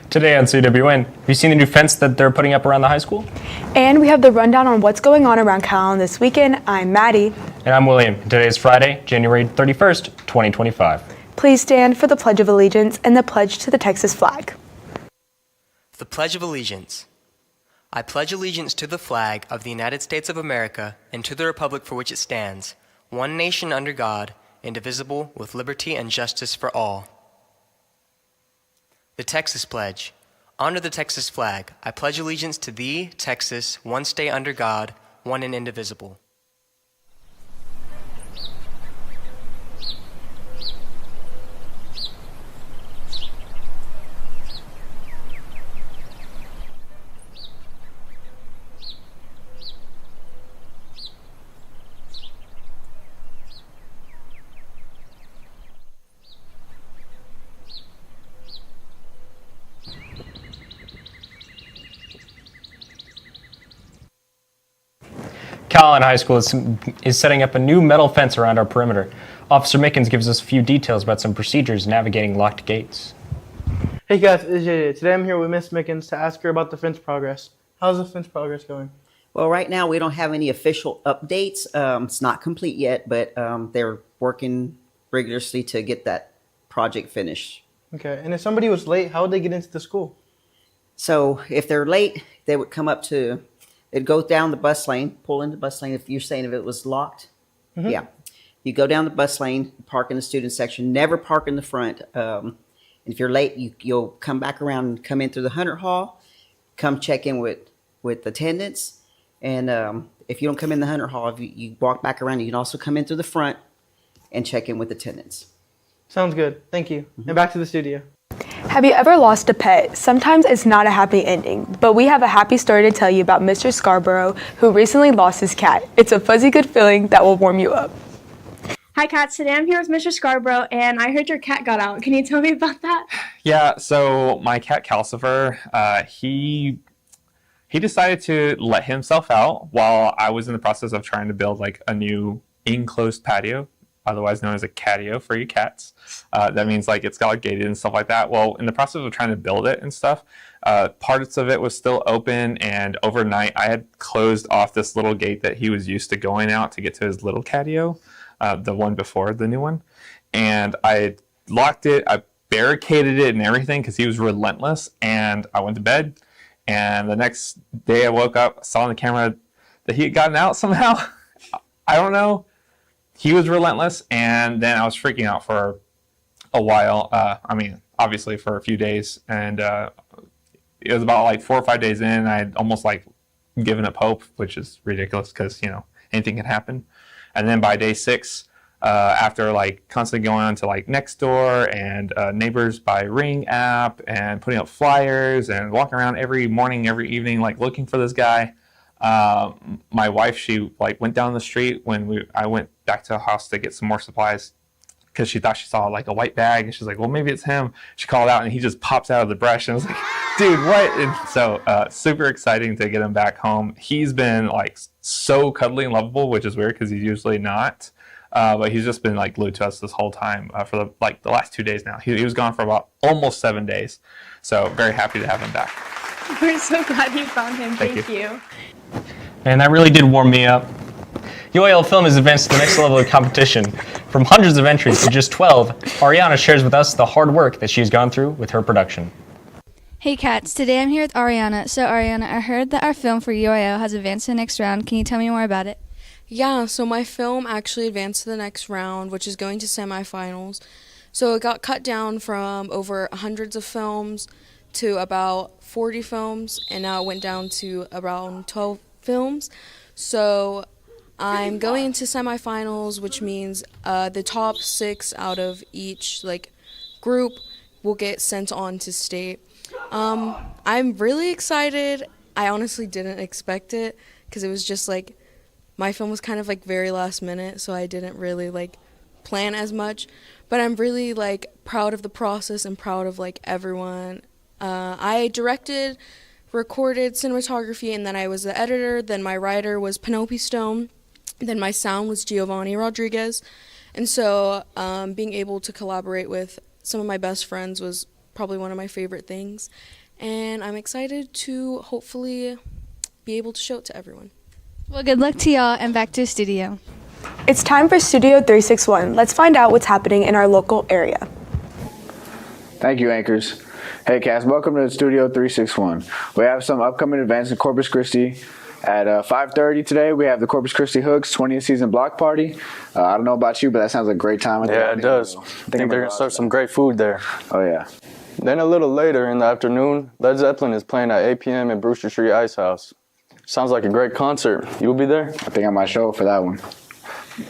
Today on CWN, have you seen the new fence that they're putting up around the high school? And we have the rundown on what's going on around Calallen this weekend. I'm Maddie. And I'm William. Today is Friday, January 31st, 2025. Please stand for the Pledge of Allegiance and the pledge to the Texas flag. The Pledge of Allegiance. I pledge allegiance to the flag of the United States of America and to the republic for which it stands, one nation under God, indivisible, with liberty and justice for all. The Texas Pledge. Under the Texas flag, I pledge allegiance to thee, Texas, one state under God, one and indivisible. Calallen High School is setting up a new metal fence around our perimeter. Officer Mickens gives us a few details about some procedures navigating locked gates. Hey guys, it's JJ. Today I'm here with Miss Mickens to ask her about the fence progress. How's the fence progress going? Well, right now we don't have any official updates. It's not complete yet, but they're working rigorously to get that project finished. Okay, and if somebody was late, how would they get into the school? So if they're late, they would come up to, they'd go down the bus lane, pull into the bus lane. If you're saying if it was locked, yeah. You go down the bus lane, park in the student section, never park in the front. And if you're late, you'll come back around and come in through the Hunter Hall, come check in with attendance. And if you don't come in the Hunter Hall, if you walk back around, you can also come in through the front and check in with attendance. Sounds good. Thank you. And back to the studio. Have you ever lost a pet? Sometimes it's not a happy ending, but we have a happy story to tell you about Mr. Scarborough, who recently lost his cat. It's a fuzzy good feeling that will warm you up. Hi cats, today I'm here with Mr. Scarborough and I heard your cat got out. Can you tell me about that? Yeah, so my cat Calcifer, he decided to let himself out while I was in the process of trying to build like a new enclosed patio, otherwise known as a catio for you cats. That means like it's got gated and stuff like that. Well, in the process of trying to build it and stuff, parts of it was still open, and overnight I had closed off this little gate that he was used to going out to get to his little catio, the one before the new one. And I locked it, I barricaded it and everything because he was relentless, and I went to bed. And the next day I woke up, saw on the camera that he had gotten out somehow. I don't know. He was relentless, and then I was freaking out for a while. I mean, obviously for a few days, and it was about like 4 or 5 days in, I had almost like given up hope, which is ridiculous because, you know, anything can happen. And then by day 6, after like constantly going on to like Nextdoor and Neighbors by Ring app and putting up flyers and walking around every morning, every evening, like looking for this guy. My wife, she like went down the street when I went back to the house to get some more supplies because she thought she saw like a white bag, and she's like, well, maybe it's him. She called out and he just pops out of the brush, and I was like, dude, what? And so super exciting to get him back home. He's been like so cuddly and lovable, which is weird because he's usually not. But he's just been like glued to us this whole time for the last 2 days now. He was gone for about almost 7 days. So very happy to have him back. We're so glad you found him. Thank you. And that really did warm me up. UIL Film has advanced to the next level of competition. From hundreds of entries to just 12, Ariana shares with us the hard work that she's gone through with her production. Hey cats, today I'm here with Ariana. So Ariana, I heard that our film for UIL has advanced to the next round. Can you tell me more about it? Yeah, so my film actually advanced to the next round, which is going to semifinals. So it got cut down from over hundreds of films to about 40 films, and now it went down to around 12 films. So I'm going into semifinals, which means the top 6 out of each like group will get sent on to state. I'm really excited. I honestly didn't expect it because it was just like my film was kind of like very last minute, so I didn't really like plan as much. But I'm really like proud of the process and proud of like everyone. I directed, recorded, cinematography, and then I was the editor. Then my writer was Penelope Stone. Then my sound was Giovanni Rodriguez. And so being able to collaborate with some of my best friends was probably one of my favorite things. And I'm excited to hopefully be able to show it to everyone. Well, good luck to y'all and back to the studio. It's time for Studio 361. Let's find out what's happening in our local area. Thank you, anchors. Hey, cast, welcome to Studio 361. We have some upcoming events in Corpus Christi. At 5:30 today, we have the Corpus Christi Hooks 20th season block party. I don't know about you, but that sounds like a great time. Yeah, it does. I think they're going to serve some great food there. Oh, yeah. Then a little later in the afternoon, Led Zeppelin is playing at 8 p.m. at Brewster Street Ice House. Sounds like a great concert. You'll be there? I think I might show up for that one.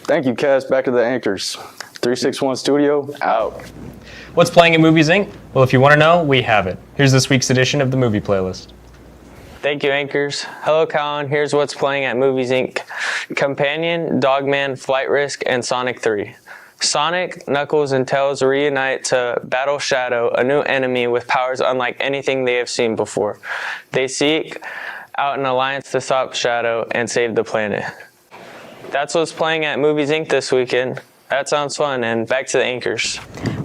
Thank you, cast. Back to the anchors. 361 Studio, out. What's playing at Movies Inc.? Well, if you want to know, we have it. Here's this week's edition of the movie playlist. Thank you, anchors. Hello, Calallen. Here's what's playing at Movies Inc. Companion, Dogman, Flight Risk, and Sonic 3. Sonic, Knuckles, and Tails reunite to battle Shadow, a new enemy with powers unlike anything they have seen before. They seek out an alliance to stop Shadow and save the planet. That's what's playing at Movies Inc. this weekend. That sounds fun, and back to the anchors.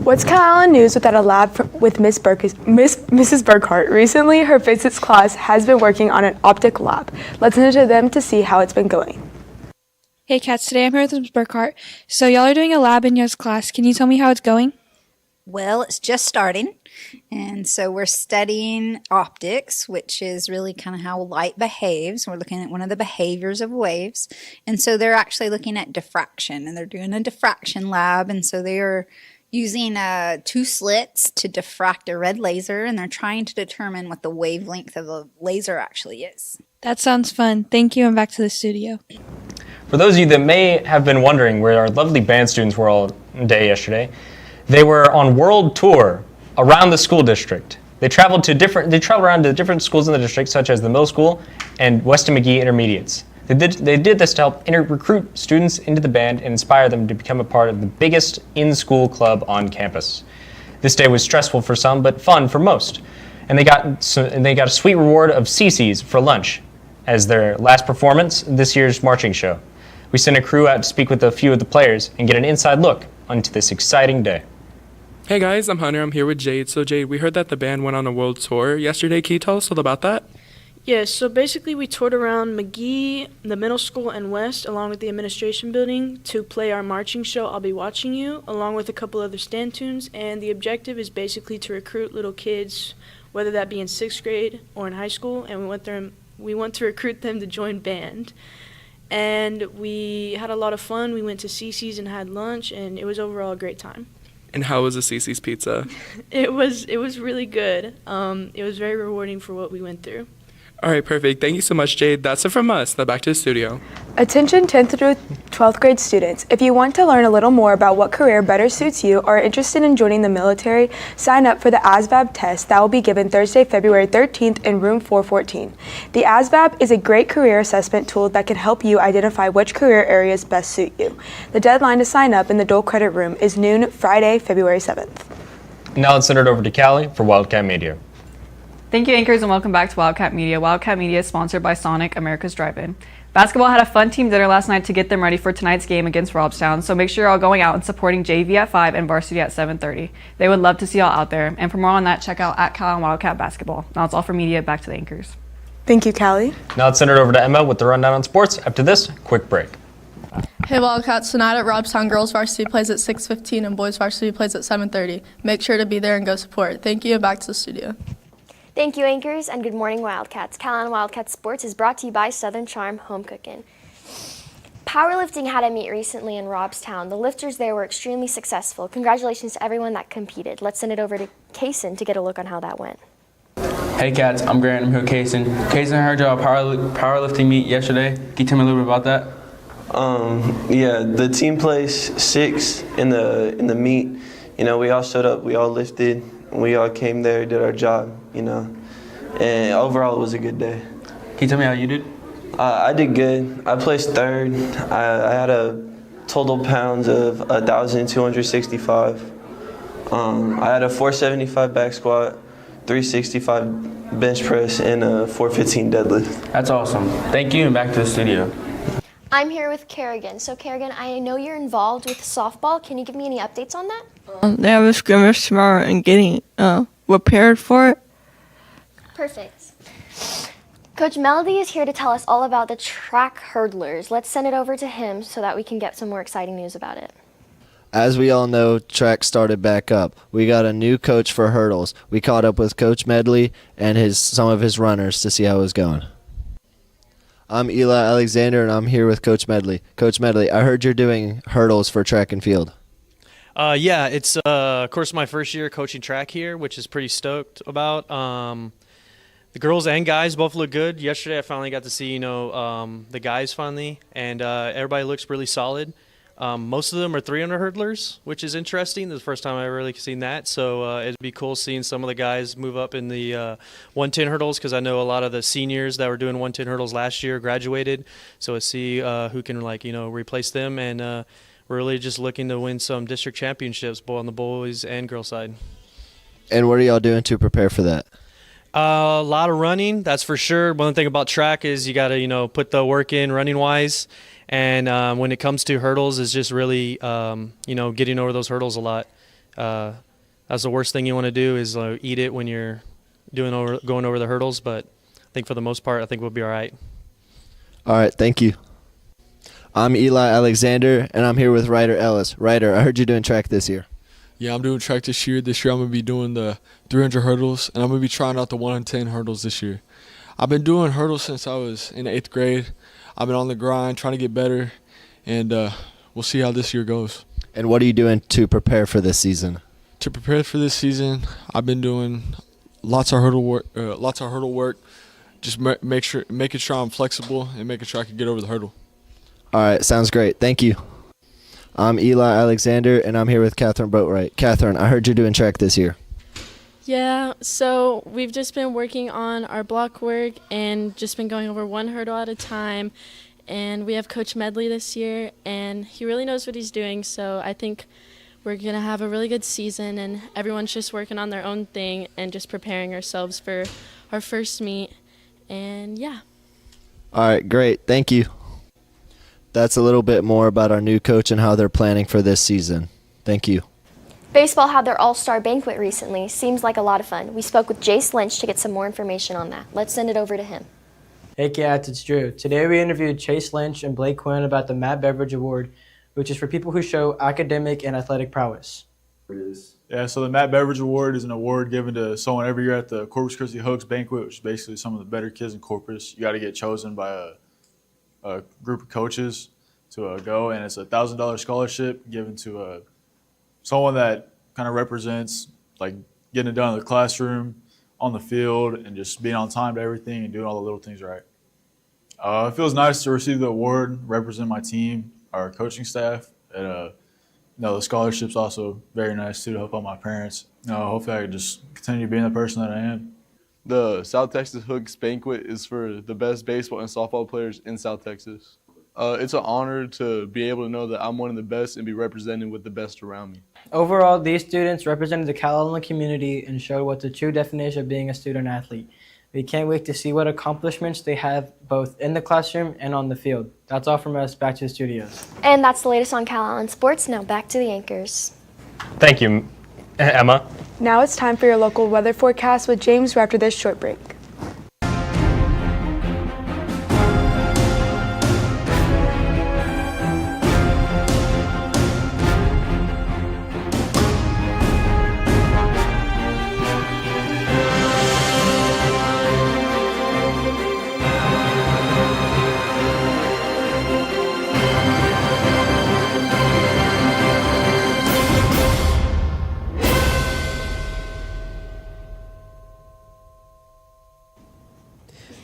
What's Calallen news without a lab with Mrs. Burkhart? Recently, her physics class has been working on an optic lab. Let's listen to them to see how it's been going. Hey cats, today I'm here with Ms. Burkhart. So y'all are doing a lab in your class. Can you tell me how it's going? Well, it's just starting, and so we're studying optics, which is really kind of how light behaves. We're looking at one of the behaviors of waves, and so they're actually looking at diffraction, and they're doing a diffraction lab, and so they are using 2 slits to diffract a red laser, and they're trying to determine what the wavelength of the laser actually is. That sounds fun. Thank you, and back to the studio. For those of you that may have been wondering where our lovely band students were all day yesterday, they were on world tour around the school district. They traveled around to different schools in the district, such as the middle school and Weston McGee Intermediates. They did this to help recruit students into the band and inspire them to become a part of the biggest in-school club on campus. This day was stressful for some, but fun for most. And they got a sweet reward of CC's for lunch as their last performance this year's marching show. We sent a crew out to speak with a few of the players and get an inside look onto this exciting day. Hey guys, I'm Hunter. I'm here with Jade. So Jade, we heard that the band went on a world tour yesterday. Can you tell us all about that? Yes, so basically we toured around McGee, the middle school, and West, along with the administration building, to play our marching show, I'll Be Watching You, along with a couple other stand tunes, and the objective is basically to recruit little kids, whether that be in 6th grade or in high school, and we want to recruit them to join band. And we had a lot of fun. We went to CC's and had lunch, and it was overall a great time. And how was the CC's pizza? It was really good. It was very rewarding for what we went through. All right, perfect. Thank you so much, Jade. That's it from us. Now back to the studio. Attention 10th through 12th grade students. If you want to learn a little more about what career better suits you or are interested in joining the military, sign up for the ASVAB test that will be given Thursday, February 13th in room 414. The ASVAB is a great career assessment tool that can help you identify which career areas best suit you. The deadline to sign up in the dual credit room is noon Friday, February 7th. Now let's send it over to Callie for Wildcat Media. Thank you, anchors, and welcome back to Wildcat Media. Wildcat Media is sponsored by Sonic, America's Drive-In. Basketball had a fun team dinner last night to get them ready for tonight's game against Robstown, so make sure you're all going out and supporting JV at 5 and varsity at 7:30. They would love to see y'all out there. And for more on that, check out at Calallen Wildcat Basketball. Now it's all for media. Back to the anchors. Thank you, Callie. Now let's send it over to Emma with the rundown on sports. After this, quick break. Hey Wildcats, tonight at Robstown, girls varsity plays at 6:15 and boys varsity plays at 7:30. Make sure to be there and go support. Thank you, and back to the studio. Thank you, anchors, and good morning, Wildcats. Calallen Wildcat Sports is brought to you by Southern Charm Home Cooking. Powerlifting had a meet recently in Robstown. The lifters there were extremely successful. Congratulations to everyone that competed. Let's send it over to Kaysen to get a look on how that went. Hey Cats, I'm Grant. I'm here with Kaysen. Kaysen, I heard y'all powerlifting meet yesterday. Can you tell me a little bit about that? Yeah, the team placed 6 in the meet. You know, we all showed up, we all lifted, and we all came there, did our job, you know. And overall, it was a good day. Can you tell me how you did? I did good. I placed 3rd. I had a total pounds of 1,265. I had a 475 back squat, 365 bench press, and a 415 deadlift. That's awesome. Thank you, and back to the studio. I'm here with Kerrigan. So Kerrigan, I know you're involved with softball. Can you give me any updates on that? They have a scrimmage tomorrow in Gidding. We're prepared for it. Perfect. Coach Melody is here to tell us all about the track hurdlers. Let's send it over to him so that we can get some more exciting news about it. As we all know, track started back up. We got a new coach for hurdles. We caught up with Coach Medley and some of his runners to see how it was going. I'm Eli Alexander, and I'm here with Coach Medley. Coach Medley, I heard you're doing hurdles for track and field. Yeah, it's of course my first year coaching track here, which is pretty stoked about. The girls and guys both look good. Yesterday I finally got to see, the guys finally, and everybody looks really solid. Most of them are 300 hurdlers, which is interesting. This is the first time I've really seen that. So it'd be cool seeing some of the guys move up in the 110 hurdles, because I know a lot of the seniors that were doing 110 hurdles last year graduated. So I see who can replace them, and we're really just looking to win some district championships, both on the boys and girls side. And what are y'all doing to prepare for that? A lot of running, that's for sure. One thing about track is you got to, put the work in running wise. And when it comes to hurdles, it's just really, getting over those hurdles a lot. That's the worst thing you want to do is eat it when you're going over the hurdles. But I think for the most part, I think we'll be all right. All right, thank you. I'm Eli Alexander, and I'm here with Ryder Ellis. Ryder, I heard you doing track this year. Yeah, I'm doing track this year. This year I'm going to be doing the 300 hurdles, and I'm going to be trying out the 110 hurdles this year. I've been doing hurdles since I was in 8th grade. I've been on the grind, trying to get better, and we'll see how this year goes. And what are you doing to prepare for this season? To prepare for this season, I've been doing lots of hurdle work. Just making sure I'm flexible and making sure I can get over the hurdle. All right, sounds great. Thank you. I'm Eli Alexander, and I'm here with Catherine Boatwright. Catherine, I heard you're doing track this year. Yeah, so we've just been working on our block work and just been going over one hurdle at a time. And we have Coach Medley this year, and he really knows what he's doing. So I think we're going to have a really good season, and everyone's just working on their own thing and just preparing ourselves for our first meet. And yeah. All right, great. Thank you. That's a little bit more about our new coach and how they're planning for this season. Thank you. Baseball had their all-star banquet recently. Seems like a lot of fun. We spoke with Jace Lynch to get some more information on that. Let's send it over to him. Hey Cats, it's Drew. Today we interviewed Chase Lynch and Blake Quinn about the Matt Beveridge Award, which is for people who show academic and athletic prowess. Yeah, so the Matt Beveridge Award is an award given to someone every year at the Corpus Christi Hooks banquet, which is basically some of the better kids in Corpus. You got to get chosen by a group of coaches to go, and it's a $1,000 scholarship given to someone that kind of represents like getting it done in the classroom, on the field, and just being on time to everything and doing all the little things right. It feels nice to receive the award, represent my team, our coaching staff, and the scholarship's also very nice too, to help out my parents. Hopefully I can just continue being the person that I am. The South Texas Hooks banquet is for the best baseball and softball players in South Texas. It's an honor to be able to know that I'm one of the best and be represented with the best around me. Overall, these students represented the Calallen community and showed what the true definition of being a student athlete. We can't wait to see what accomplishments they have both in the classroom and on the field. That's all from us. Back to the studios. And that's the latest on Calallen Sports. Now back to the anchors. Thank you, Emma. Now it's time for your local weather forecast with James after this short break.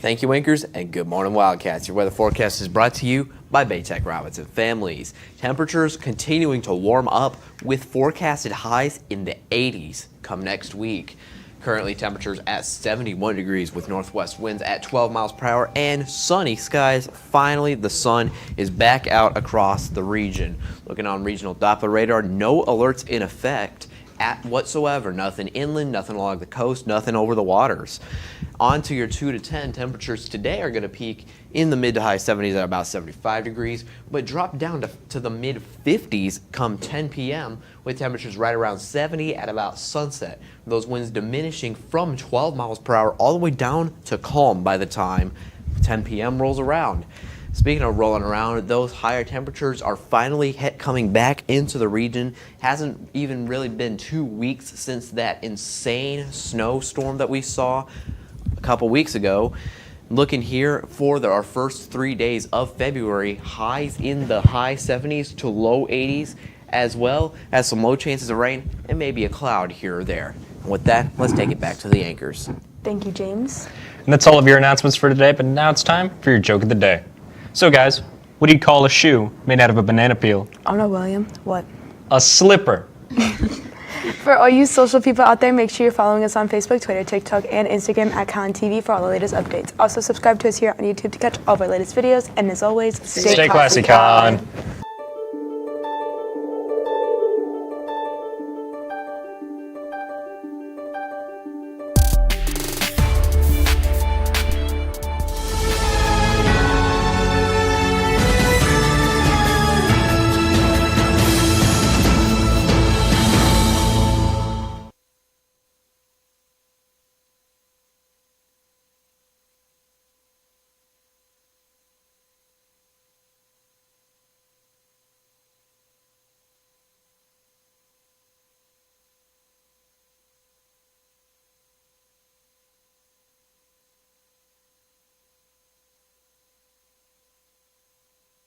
Thank you, anchors, and good morning, Wildcats. Your weather forecast is brought to you by Baytech Robinson Families. Temperatures continuing to warm up with forecasted highs in the 80s come next week. Currently, temperatures at 71 degrees with northwest winds at 12 miles per hour and sunny skies. Finally, the sun is back out across the region. Looking on regional Doppler radar, no alerts in effect whatsoever. Nothing inland, nothing along the coast, nothing over the waters. On to your 2 to 10. Temperatures today are going to peak in the mid to high 70s at about 75 degrees, but drop down to the mid 50s come 10 p.m. with temperatures right around 70 at about sunset. Those winds diminishing from 12 miles per hour all the way down to calm by the time 10 p.m. rolls around. Speaking of rolling around, those higher temperatures are finally coming back into the region. Hasn't even really been 2 weeks since that insane snowstorm that we saw a couple weeks ago. Looking here for our first 3 days of February, highs in the high 70s to low 80s, as well as some low chances of rain and maybe a cloud here or there. And with that, let's take it back to the anchors. Thank you, James. And that's all of your announcements for today, but now it's time for your joke of the day. So guys, what do you call a shoe made out of a banana peel? Oh no, William. What? A slipper. For all you social people out there, make sure you're following us on Facebook, Twitter, TikTok, and Instagram at CalallenTV for all the latest updates. Also subscribe to us here on YouTube to catch all of our latest videos. And as always, stay classy, Calallen.